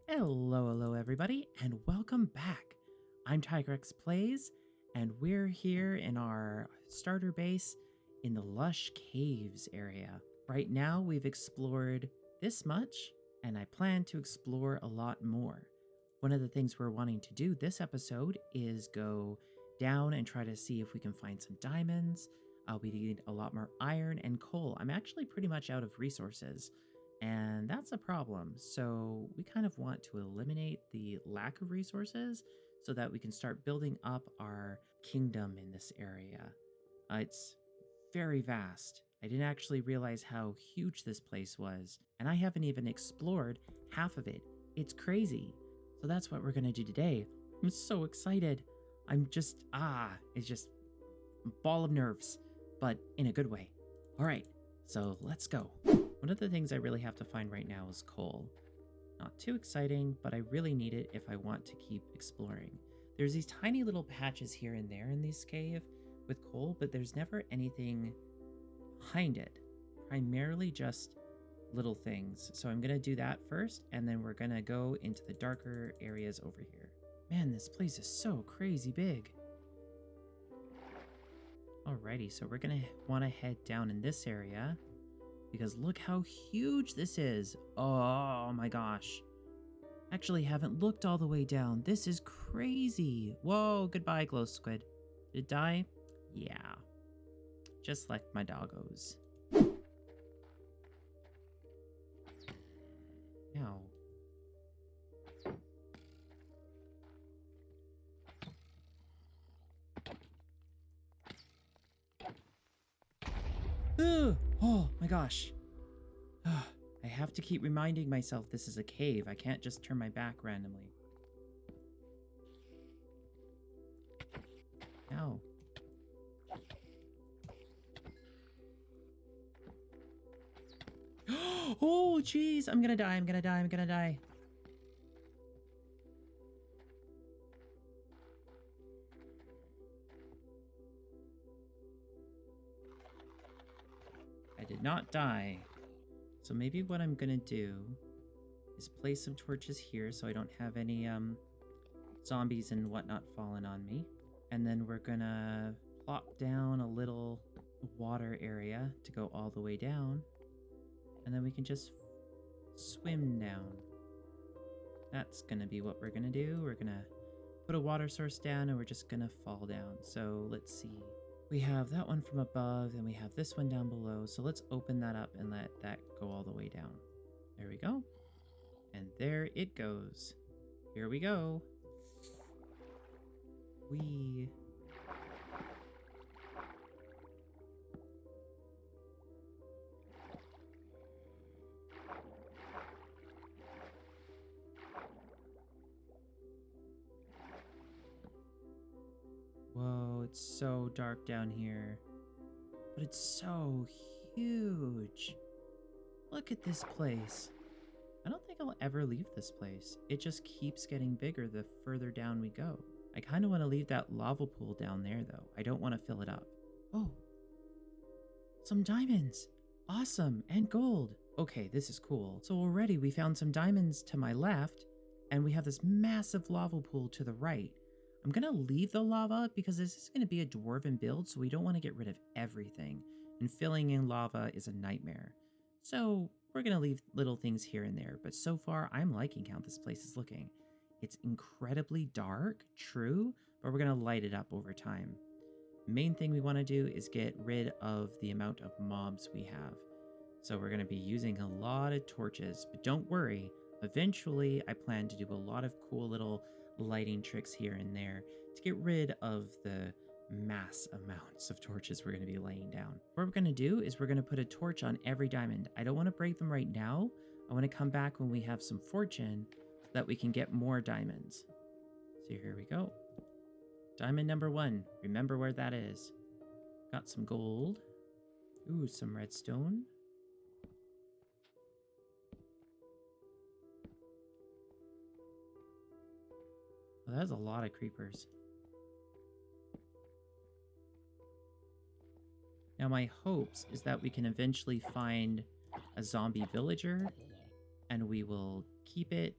Hello everybody, and welcome back. I'm Tygrax Plays, and we're here in our starter base in the Lush Caves area. Right now, we've explored this much, and I plan to explore a lot more. One of the things we're wanting to do this episode is go down and try to see if we can find some diamonds. We need a lot more iron and coal. I'm actually pretty much out of resources. And that's a problem. So we kind of want to eliminate the lack of resources so that we can start building up our kingdom in this area. It's very vast. I didn't actually realize how huge this place was, and I haven't even explored half of it. It's crazy. So that's what we're going to do today. I'm so excited. It's just a ball of nerves, but in a good way. All right, so let's go. One of the things I really have to find right now is coal. Not too exciting, but I really need it if I want to keep exploring. There's these tiny little patches here and there in this cave with coal, but there's never anything behind it. Primarily just little things. So I'm going to do that first, and then we're going to go into the darker areas over here. Man, this place is so crazy big. Alrighty, so we're going to want to head down in this area, because look how huge this is. Oh my gosh. Actually haven't looked all the way down. This is crazy. Whoa, goodbye, glow squid. Did it die? Yeah. Just like my doggos. Ow. Ugh. Oh my gosh. I have to keep reminding myself this is a cave. I can't just turn my back randomly. Ow. Oh, jeez. I'm gonna die. I'm gonna die. I'm gonna die. I did not die. So maybe what I'm gonna do is place some torches here so I don't have any zombies and whatnot falling on me. And then we're gonna plop down a little water area to go all the way down. And then we can just swim down. That's gonna be what we're gonna do. We're gonna put a water source down and we're just gonna fall down. So let's see. We have that one from above and we have this one down below. So let's open that up and let that go all the way down. There we go. And there it goes. Here we go. Whee. Whoa, it's so dark down here. But it's so huge. Look at this place. I don't think I'll ever leave this place. It just keeps getting bigger the further down we go. I kind of want to leave that lava pool down there though. I don't want to fill it up. Oh, some diamonds. Awesome, and gold. Okay, this is cool. So already we found some diamonds to my left, and we have this massive lava pool to the right. I'm gonna leave the lava because this is gonna be a dwarven build, so we don't want to get rid of everything. And filling in lava is a nightmare. So we're gonna leave little things here and there, but so far I'm liking how this place is looking. It's incredibly dark, true, but we're gonna light it up over time. Main thing we want to do is get rid of the amount of mobs we have. So we're going to be using a lot of torches, but don't worry, eventually I plan to do a lot of cool little lighting tricks here and there to get rid of the mass amounts of torches we're going to be laying down. What we're going to do is we're going to put a torch on every diamond. I don't want to break them right now. I want to come back when we have some fortune so that we can get more diamonds. So here we go. Diamond number 1. Remember where that is. Got some gold. Ooh, some redstone. Well, that's a lot of creepers. Now my hopes is that we can eventually find a zombie villager and we will keep it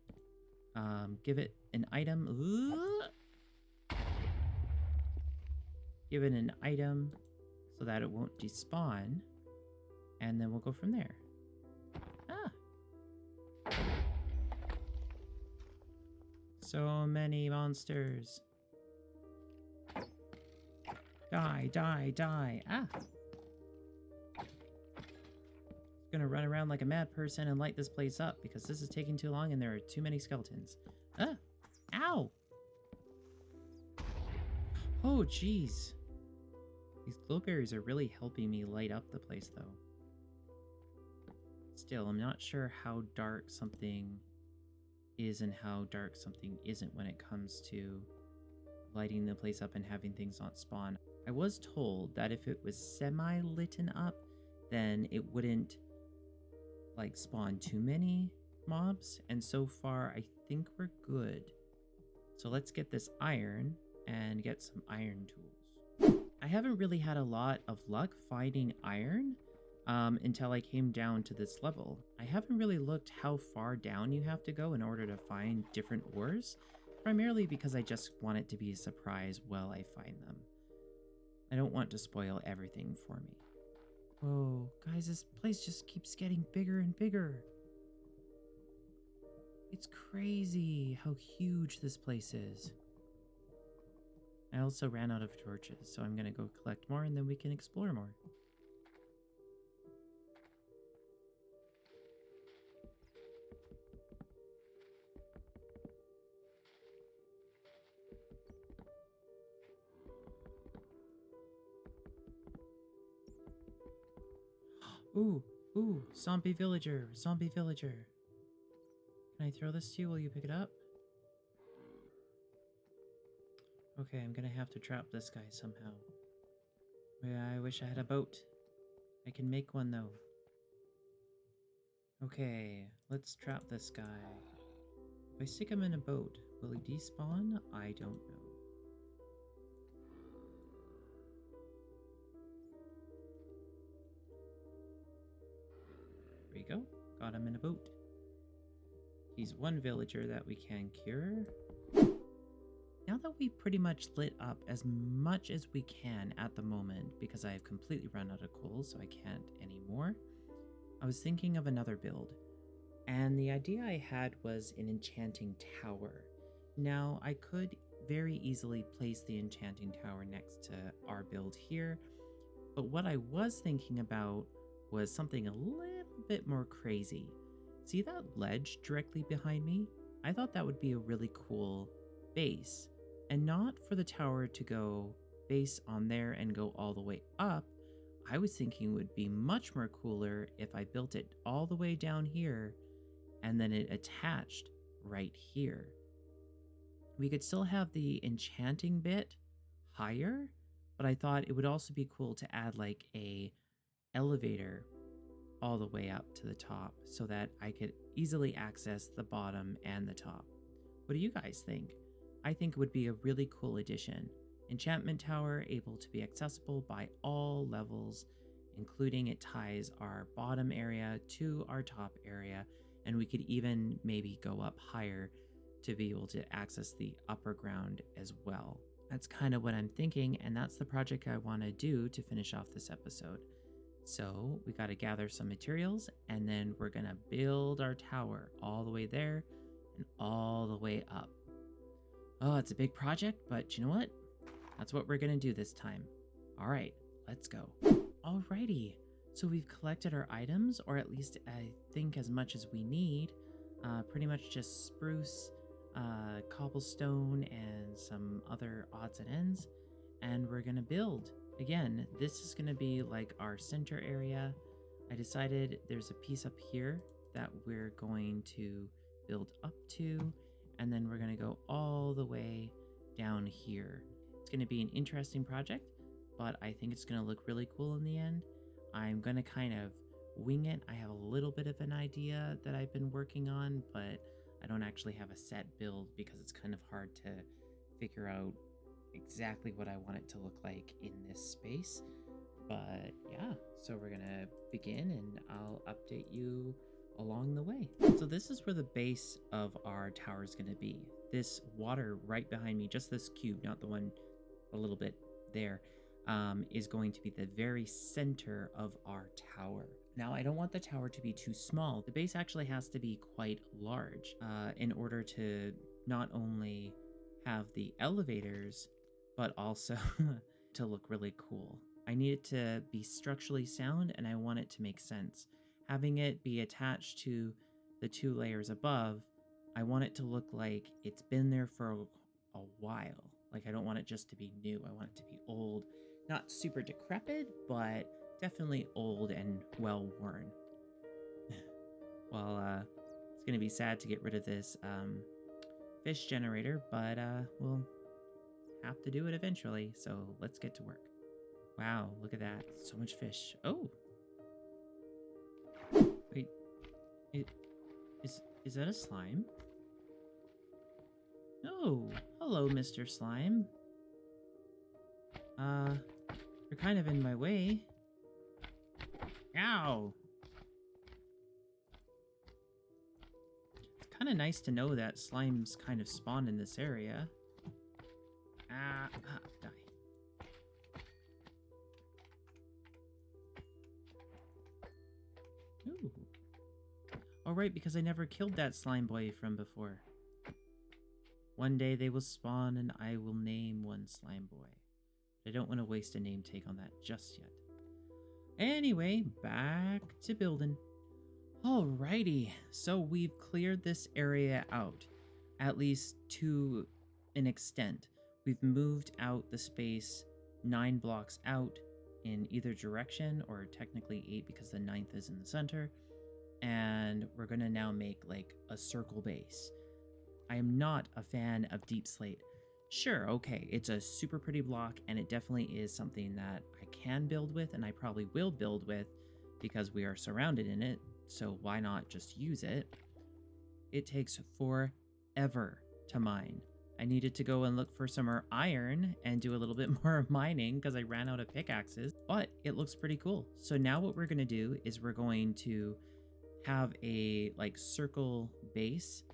Give it an item. Give it an item so that it won't despawn. And then we'll go from there. Ah. So many monsters. Die, die, die. Ah. Gonna run around like a mad person and light this place up because this is taking too long and there are too many skeletons. Ah! Ow! Oh, jeez. These glowberries are really helping me light up the place, though. Still, I'm not sure how dark something is and how dark something isn't when it comes to lighting the place up and having things not spawn. I was told that if it was semi-lit up, then it wouldn't like spawn too many mobs, and so far I think we're good. So let's get this iron and get some iron tools. I haven't really had a lot of luck finding iron until I came down to this level. I haven't really looked how far down you have to go in order to find different ores, primarily because I just want it to be a surprise while I find them. I don't want to spoil everything for me. Whoa, guys, this place just keeps getting bigger and bigger. It's crazy how huge this place is. I also ran out of torches, so I'm gonna go collect more and then we can explore more. Ooh, ooh, zombie villager, zombie villager. Can I throw this to you? Will you pick it up? Okay, I'm gonna have to trap this guy somehow. Yeah, I wish I had a boat. I can make one though. Okay, let's trap this guy. If I stick him in a boat, will he despawn? I don't know. There we go. Got him in a boat. He's one villager that we can cure. Now that we've pretty much lit up as much as we can at the moment, because I have completely run out of coal, so I can't anymore, I was thinking of another build. And the idea I had was an enchanting tower. Now, I could very easily place the enchanting tower next to our build here, but what I was thinking about was something a little bit more crazy. See that ledge directly behind me? I thought that would be a really cool base, and not for the tower to go base on there and go all the way up. I was thinking it would be much more cooler if I built it all the way down here and then it attached right here. We could still have the enchanting bit higher, but I thought it would also be cool to add like a elevator all the way up to the top so that I could easily access the bottom and the top. What do you guys think? I think it would be a really cool addition. Enchantment tower able to be accessible by all levels, including it ties our bottom area to our top area, and we could even maybe go up higher to be able to access the upper ground as well. That's kind of what I'm thinking, and that's the project I want to do to finish off this episode. So we got to gather some materials, and then we're going to build our tower all the way there and all the way up. Oh, it's a big project, but you know what? That's what we're going to do this time. All right, let's go. Alrighty, so we've collected our items, or at least I think as much as we need. Pretty much just spruce, cobblestone, and some other odds and ends. And we're going to build. Again, this is going to be like our center area. I decided there's a piece up here that we're going to build up to, and then we're going to go all the way down here. It's going to be an interesting project, but I think it's going to look really cool in the end. I'm going to kind of wing it. I have a little bit of an idea that I've been working on, but I don't actually have a set build because it's kind of hard to figure out exactly what I want it to look like in this space. But yeah, so we're gonna begin and I'll update you along the way. So this is where the base of our tower is going to be. This water right behind me, just this cube, not the one a little bit there, is going to be the very center of our tower. Now, I don't want the tower to be too small. The base actually has to be quite large in order to not only have the elevators, but also to look really cool. I need it to be structurally sound, and I want it to make sense. Having it be attached to the 2 layers above, I want it to look like it's been there for a while. Like, I don't want it just to be new. I want it to be old, not super decrepit, but definitely old and well worn. Well, it's gonna be sad to get rid of this fish generator, but we'll have to do it eventually. So let's get to work. Wow, look at that. So much fish. Oh. Wait. Is that a slime? Oh, hello, Mr. Slime. You're kind of in my way. Ow. It's kind of nice to know that slimes kind of spawn in this area. Die. Ooh. Oh, right, because I never killed that slime boy from before. One day they will spawn and I will name one slime boy. I don't want to waste a name tag on that just yet. Anyway, back to building. Alrighty, so we've cleared this area out, at least to an extent. We've moved out the space 9 blocks out in either direction, or technically 8 because the 9th is in the center. And we're gonna now make like a circle base. I am not a fan of deep slate. Sure, okay, it's a super pretty block, and it definitely is something that I can build with, and I probably will build with because we are surrounded in it, so why not just use it? It takes forever to mine. I needed to go and look for some more iron and do a little bit more mining because I ran out of pickaxes, but it looks pretty cool. So now what we're going to do is we're going to have a like circle base,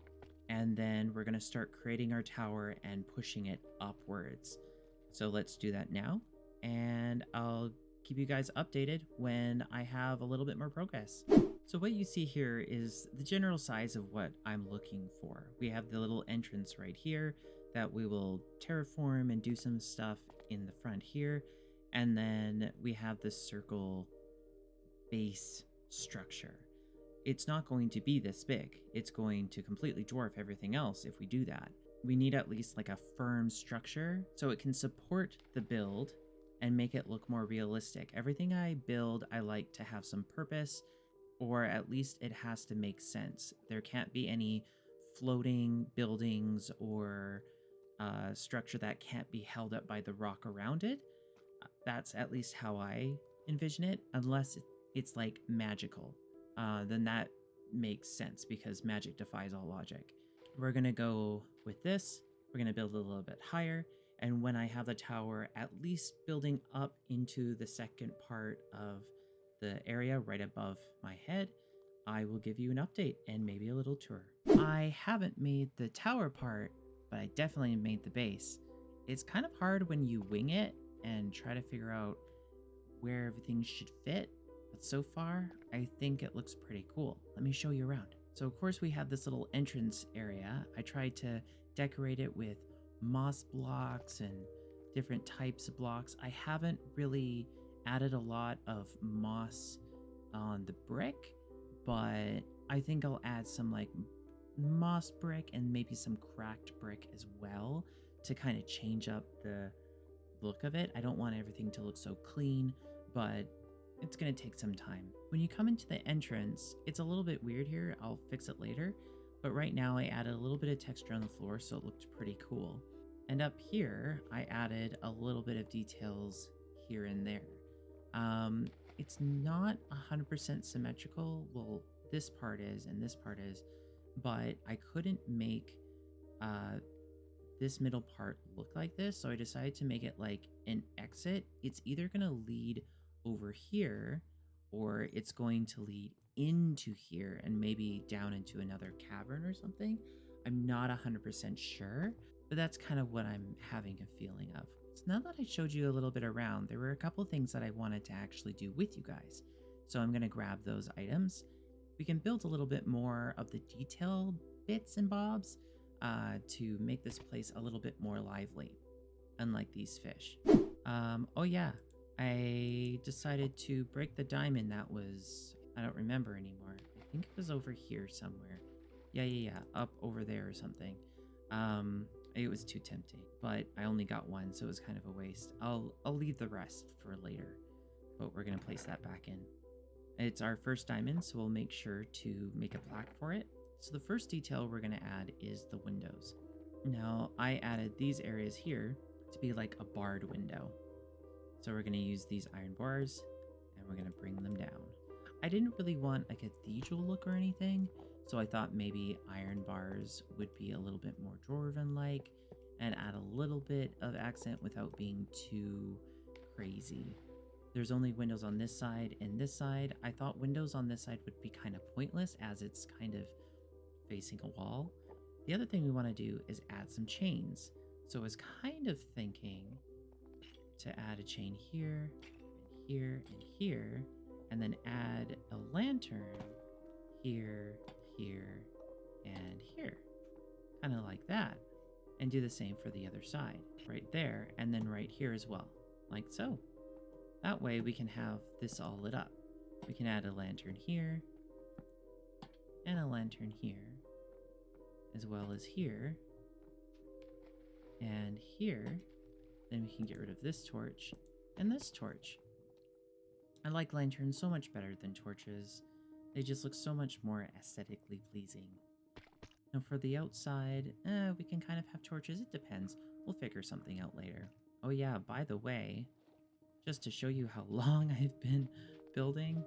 and then we're going to start creating our tower and pushing it upwards. So let's do that now, and I'll keep you guys updated when I have a little bit more progress. So what you see here is the general size of what I'm looking for. We have the little entrance right here that we will terraform and do some stuff in the front here. And then we have this circle base structure. It's not going to be this big. It's going to completely dwarf everything else if we do that. We need at least like a firm structure so it can support the build and make it look more realistic. Everything I build, I like to have some purpose, or at least it has to make sense. There can't be any floating buildings or structure that can't be held up by the rock around it. That's at least how I envision it, unless it's like magical. Then that makes sense because magic defies all logic. We're gonna go with this. We're gonna build a little bit higher. And when I have the tower at least building up into the second part of the area right above my head, I will give you an update and maybe a little tour. I haven't made the tower part, but I definitely made the base. It's kind of hard when you wing it and try to figure out where everything should fit. But so far, I think it looks pretty cool. Let me show you around. So of course we have this little entrance area. I tried to decorate it with moss blocks and different types of blocks. I haven't really added a lot of moss on the brick, but I think I'll add some like moss brick and maybe some cracked brick as well to kind of change up the look of it. I don't want everything to look so clean, but it's going to take some time. When you come into the entrance, it's a little bit weird here. I'll fix it later. But right now I added a little bit of texture on the floor, so it looked pretty cool. And up here, I added a little bit of details here and there. It's not 100% symmetrical. Well, this part is and this part is, but I couldn't make this middle part look like this, so I decided to make it like an exit. It's either going to lead over here or it's going to lead into here and maybe down into another cavern or something. I'm not 100% sure, but that's kind of what I'm having a feeling of. So now that I showed you a little bit around, there were a couple things that I wanted to actually do with you guys. So I'm going to grab those items. We can build a little bit more of the detail bits and bobs to make this place a little bit more lively, unlike these fish. Oh yeah, I decided to break the diamond that was, I don't remember anymore. I think it was over here somewhere. Yeah, up over there or something. It was too tempting, but I only got one, so it was kind of a waste. I'll leave the rest for later, but we're gonna place that back in. It's our first diamond, so we'll make sure to make a plaque for it. So the first detail we're gonna add is the windows. Now, I added these areas here to be like a barred window. So we're gonna use these iron bars and we're gonna bring them down. I didn't really want a cathedral look or anything, so I thought maybe iron bars would be a little bit more dwarven-like and add a little bit of accent without being too crazy. There's only windows on this side and this side. I thought windows on this side would be kind of pointless as it's kind of facing a wall. The other thing we want to do is add some chains. So I was kind of thinking to add a chain here, and here, and here, and then add a lantern here, here, and here. Kind of like that. And do the same for the other side. Right there, and then right here as well. Like so. That way we can have this all lit up. We can add a lantern here, and a lantern here, as well as here, and here. Then we can get rid of this torch, and this torch. I like lanterns so much better than torches. They just look so much more aesthetically pleasing. Now for the outside, we can kind of have torches. It depends. We'll figure something out later. Oh yeah, by the way, just to show you how long I've been building,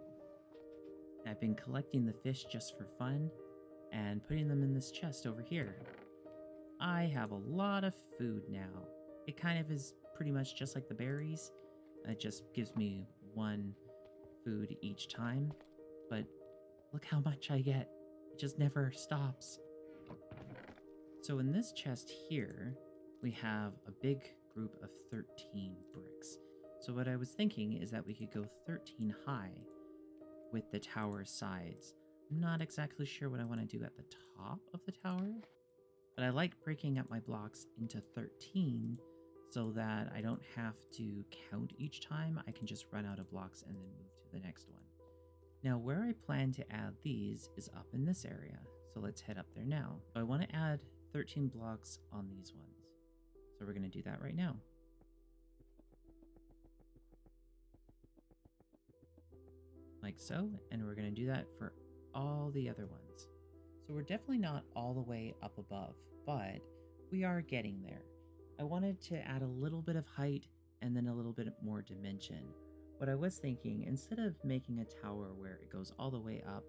I've been collecting the fish just for fun and putting them in this chest over here. I have a lot of food now. It kind of is pretty much just like the berries. It just gives me one food each time, but look how much I get. It just never stops. So in this chest here, we have a big group of 13 bricks. So what I was thinking is that we could go 13 high with the tower sides. I'm not exactly sure what I want to do at the top of the tower, but I like breaking up my blocks into 13 so that I don't have to count each time. I can just run out of blocks and then move to the next one. Now where I plan to add these is up in this area. So let's head up there now. So I want to add 13 blocks on these ones. So we're going to do that right now. Like so, and we're going to do that for all the other ones. So we're definitely not all the way up above, but we are getting there. I wanted to add a little bit of height and then a little bit more dimension. What I was thinking, instead of making a tower where it goes all the way up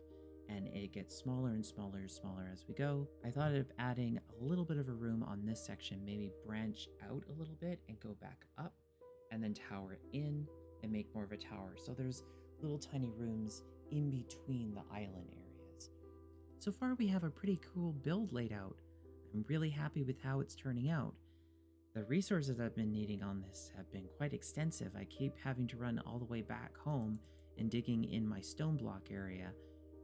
and it gets smaller and smaller and smaller as we go, I thought of adding a little bit of a room on this section, maybe branch out a little bit and go back up and then tower it in and make more of a tower. So there's little tiny rooms in between the island areas. So far we have a pretty cool build laid out. I'm really happy with how it's turning out. The resources I've been needing on this have been quite extensive. I keep having to run all the way back home and digging in my stone block area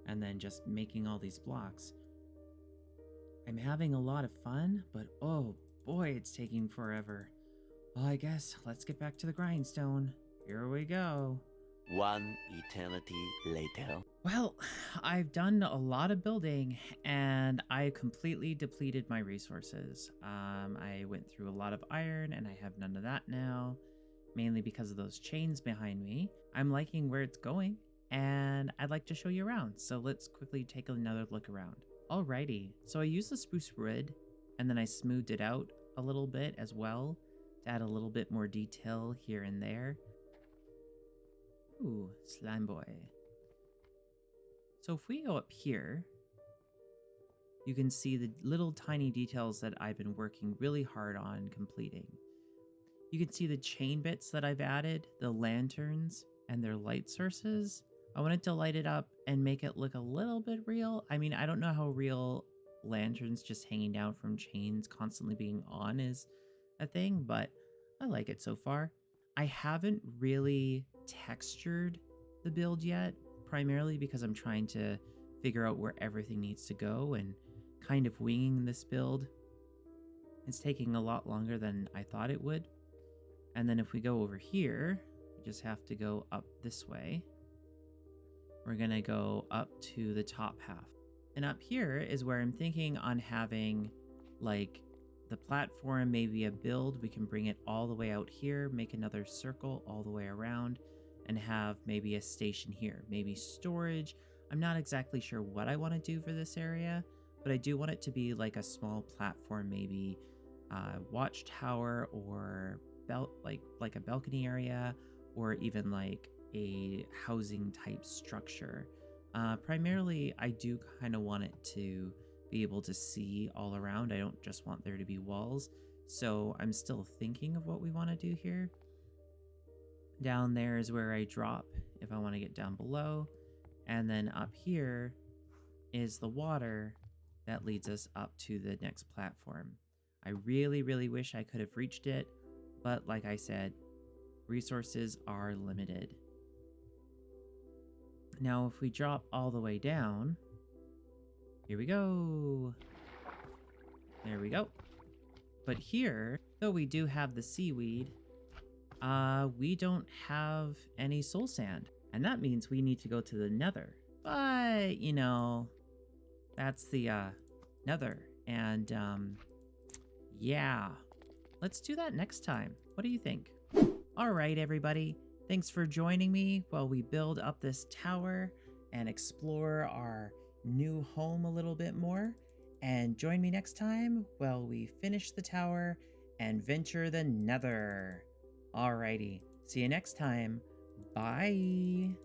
and then just making all these blocks. I'm having a lot of fun, but oh boy, it's taking forever. Well, I guess let's get back to the grindstone. Here we go. One eternity later. Well, I've done a lot of building and I completely depleted my resources. I went through a lot of iron and I have none of that now, mainly because of those chains behind me. I'm liking where it's going and I'd like to show you around. So let's quickly take another look around. Alrighty, so I used the spruce wood and then I smoothed it out a little bit as well to add a little bit more detail here and there. Ooh, slime boy. So if we go up here, you can see the little tiny details that I've been working really hard on completing. You can see the chain bits that I've added, the lanterns, and their light sources. I wanted to light it up and make it look a little bit real. I mean, I don't know how real lanterns just hanging down from chains constantly being on is a thing, but I like it so far. I haven't really textured the build yet, primarily because I'm trying to figure out where everything needs to go and kind of winging this build. It's taking a lot longer than I thought it would. And then if we go over here, we just have to go up this way. We're going to go up to the top half. And up here is where I'm thinking on having like the platform, maybe a build. We can bring it all the way out here, make another circle all the way around, and have maybe a station here, maybe storage. I'm not exactly sure what I want to do for this area, but I do want it to be like a small platform, maybe watchtower or like a balcony area, or even like a housing type structure. Primarily, I do kind of want it to be able to see all around. I don't just want there to be walls. So I'm still thinking of what we want to do here. Down there is where I drop if I want to get down below. And then up here is the water that leads us up to the next platform. I really, really wish I could have reached it, but like I said, resources are limited. Now, if we drop all the way down, here we go. There we go. But here, though we do have the seaweed, we don't have any soul sand. And that means we need to go to the nether. But, you know, that's the nether. And yeah, let's do that next time. What do you think? All right, everybody. Thanks for joining me while we build up this tower and explore our new home a little bit more. And join me next time while we finish the tower and venture the nether. Alrighty, see you next time. Bye.